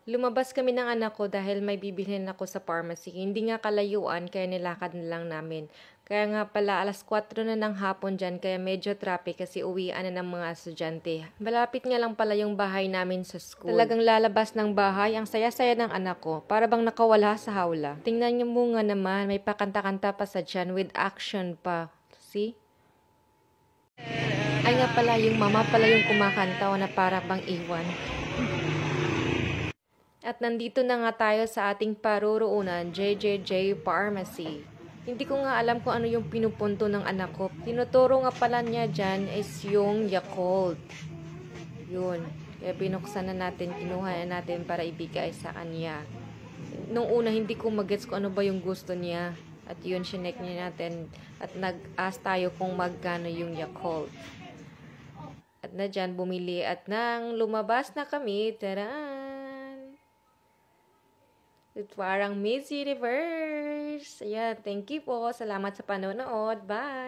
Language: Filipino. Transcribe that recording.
Lumabas kami ng anak ko dahil may bibilhin ako sa pharmacy. Hindi nga kalayuan, kaya nilakad na lang namin. Kaya nga pala, alas 4 na ng hapon dyan, kaya medyo traffic kasi uwian na ng mga estudyante. Malapit nga lang pala yung bahay namin sa school. Talagang lalabas ng bahay, ang saya-saya ng anak ko. Para bang nakawala sa hawla. Tingnan niyo mo nga naman, may pakanta-kanta pa sa dyan with action pa. See? Ay nga pala, yung mama pala yung kumakanta o na para bang iwan. At nandito na nga tayo sa ating paruroonan, JJJ Pharmacy. Hindi ko nga alam kung ano yung pinupunto ng anak ko. Tinuturo nga pala niya dyan is yung Yakult. Yun. Kaya binuksan na natin, kinuha na natin para ibigay sa kanya. Nung una, hindi ko magets kung ano ba yung gusto niya. At yun, sinek niya natin. At nag-ask tayo kung magkano yung Yakult. At na dyan, bumili. At nang lumabas na kami, taran! Parang Miss Universe. Ayan, thank you po. Salamat sa panonood. Bye!